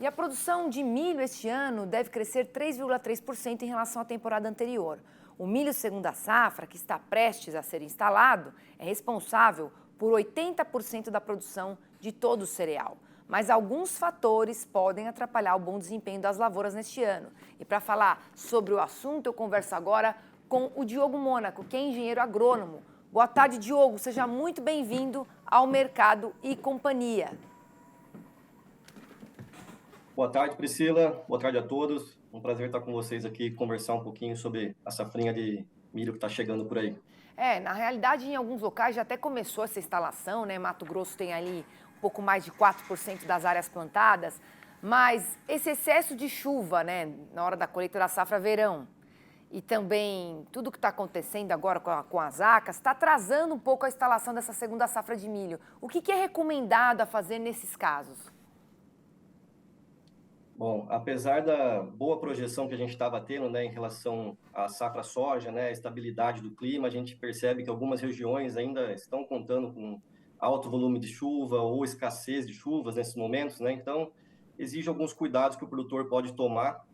E a produção de milho este ano deve crescer 3,3% em relação à temporada anterior. O milho segunda safra, que está prestes a ser instalado, é responsável por 80% da produção de todo o cereal. Mas alguns fatores podem atrapalhar o bom desempenho das lavouras neste ano. E para falar sobre o assunto, eu converso agora com o Diogo Mônaco, que é engenheiro agrônomo. Boa tarde, Diogo. Seja muito bem-vindo ao Mercado e Companhia. Boa tarde, Priscila. Boa tarde a todos. Um prazer estar com vocês aqui, conversar um pouquinho sobre a safrinha de milho que está chegando por aí. Na realidade, em alguns locais já até começou essa instalação, né? Mato Grosso tem ali um pouco mais de 4% das áreas plantadas, mas esse excesso de chuva, né, na hora da colheita da safra verão, e também tudo que está acontecendo agora com as ACAS, está atrasando um pouco a instalação dessa segunda safra de milho. O que é recomendado a fazer nesses casos? Bom, apesar da boa projeção que a gente estava tendo, né, em relação à safra soja, né, a estabilidade do clima, a gente percebe que algumas regiões ainda estão contando com alto volume de chuva ou escassez de chuvas nesses momentos, né? Então, exige alguns cuidados que o produtor pode tomar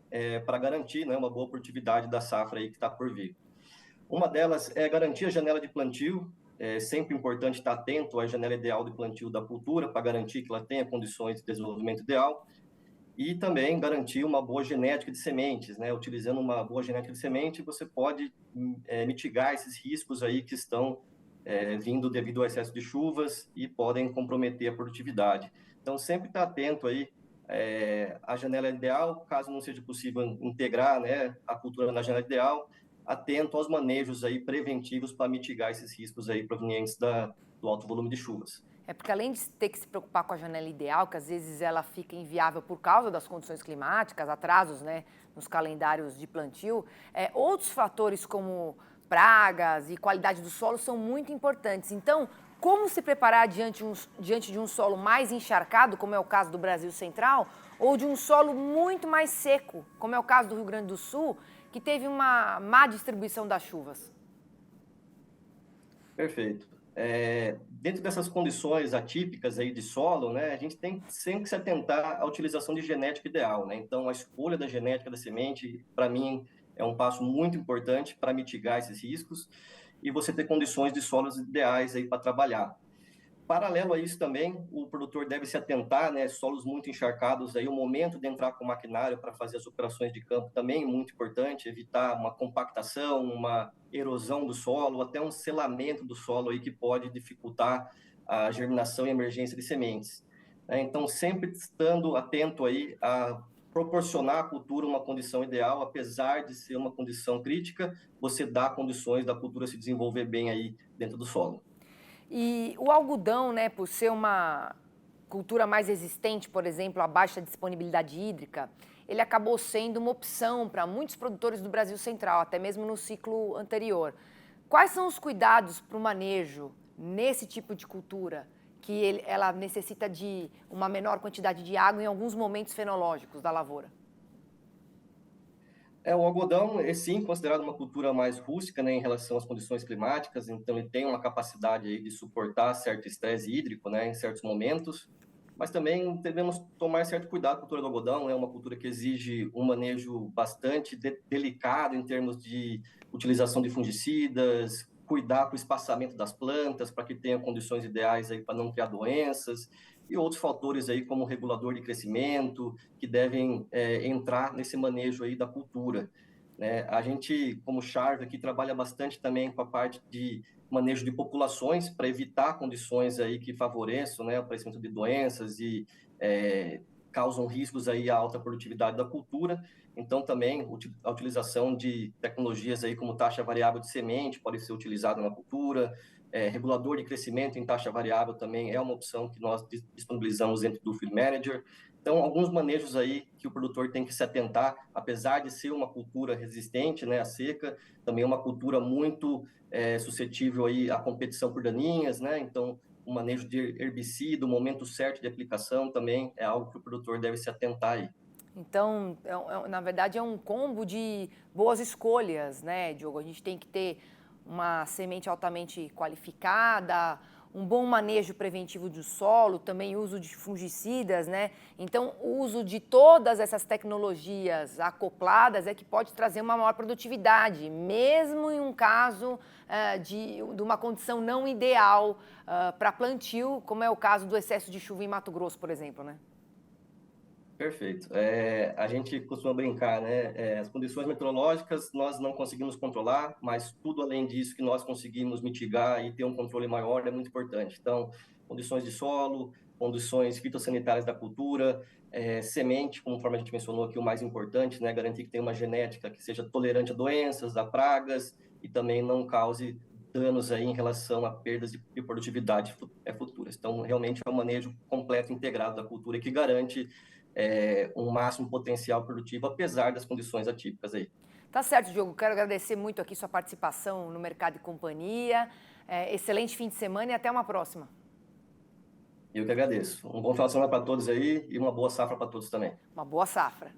para garantir, né, uma boa produtividade da safra aí que está por vir. Uma delas é garantir a janela de plantio. É sempre importante estar atento à janela ideal de plantio da cultura para garantir que ela tenha condições de desenvolvimento ideal e também garantir uma boa genética de sementes, né? Utilizando uma boa genética de semente, você pode mitigar esses riscos aí que estão vindo devido ao excesso de chuvas e podem comprometer a produtividade. Então, sempre estar atento aí à janela ideal, caso não seja possível integrar, né, a cultura na janela ideal, atento aos manejos aí preventivos para mitigar esses riscos aí provenientes do alto volume de chuvas. Porque além de ter que se preocupar com a janela ideal, que às vezes ela fica inviável por causa das condições climáticas, atrasos, né, nos calendários de plantio, outros fatores como pragas e qualidade do solo são muito importantes. Então, como se preparar diante de um solo mais encharcado, como é o caso do Brasil Central, ou de um solo muito mais seco, como é o caso do Rio Grande do Sul, que teve uma má distribuição das chuvas? Perfeito. Dentro dessas condições atípicas aí de solo, né, a gente tem sempre que se atentar à utilização de genética ideal, né? Então, a escolha da genética da semente, para mim, é um passo muito importante para mitigar esses riscos e você ter condições de solos ideais aí para trabalhar. Paralelo a isso também, o produtor deve se atentar, né, solos muito encharcados, aí o momento de entrar com o maquinário para fazer as operações de campo também é muito importante, evitar uma compactação, uma erosão do solo, até um selamento do solo aí que pode dificultar a germinação e emergência de sementes. Então, sempre estando atento aí a proporcionar à cultura uma condição ideal, apesar de ser uma condição crítica, você dá condições da cultura se desenvolver bem aí dentro do solo. E o algodão, né, por ser uma cultura mais resistente, por exemplo, à baixa disponibilidade hídrica, ele acabou sendo uma opção para muitos produtores do Brasil Central, até mesmo no ciclo anterior. Quais são os cuidados para o manejo nesse tipo de cultura, que ela necessita de uma menor quantidade de água em alguns momentos fenológicos da lavoura? O algodão é sim considerado uma cultura mais rústica, né, em relação às condições climáticas, então ele tem uma capacidade aí de suportar certo estresse hídrico, né, em certos momentos, mas também devemos tomar certo cuidado com a cultura do algodão, é uma cultura que exige um manejo bastante delicado em termos de utilização de fungicidas, cuidar com o espaçamento das plantas para que tenha condições ideais aí para não criar doenças, e outros fatores aí como regulador de crescimento, que devem entrar nesse manejo aí da cultura, né? A gente, como Sharp, aqui trabalha bastante também com a parte de manejo de populações para evitar condições aí que favoreçam, né, o aparecimento de doenças e causam riscos aí à alta produtividade da cultura. Então, também a utilização de tecnologias aí como taxa variável de semente pode ser utilizada na cultura. Regulador de crescimento em taxa variável também é uma opção que nós disponibilizamos dentro do Field Manager. Então, alguns manejos aí que o produtor tem que se atentar, apesar de ser uma cultura resistente, né, à seca, também é uma cultura muito suscetível aí à competição por daninhas, né? Então, o manejo de herbicida, o momento certo de aplicação também é algo que o produtor deve se atentar aí. Então, na verdade, é um combo de boas escolhas, né, Diogo? A gente tem que ter uma semente altamente qualificada, um bom manejo preventivo do solo, também uso de fungicidas, né? Então, o uso de todas essas tecnologias acopladas é que pode trazer uma maior produtividade, mesmo em um caso de uma condição não ideal para plantio, como é o caso do excesso de chuva em Mato Grosso, por exemplo, né? Perfeito. A gente costuma brincar, né? As condições meteorológicas nós não conseguimos controlar, mas tudo além disso que nós conseguimos mitigar e ter um controle maior é muito importante. Então, condições de solo, condições fitossanitárias da cultura, semente, conforme a gente mencionou aqui, o mais importante, né? Garantir que tenha uma genética que seja tolerante a doenças, a pragas e também não cause danos aí em relação a perdas de produtividade futuras. Então, realmente é um manejo completo, integrado da cultura que garante um máximo potencial produtivo, apesar das condições atípicas aí. Tá certo, Diogo. Quero agradecer muito aqui sua participação no Mercado e Companhia. Excelente fim de semana e até uma próxima. Eu que agradeço. Um bom final de semana para todos aí e uma boa safra para todos também. Uma boa safra.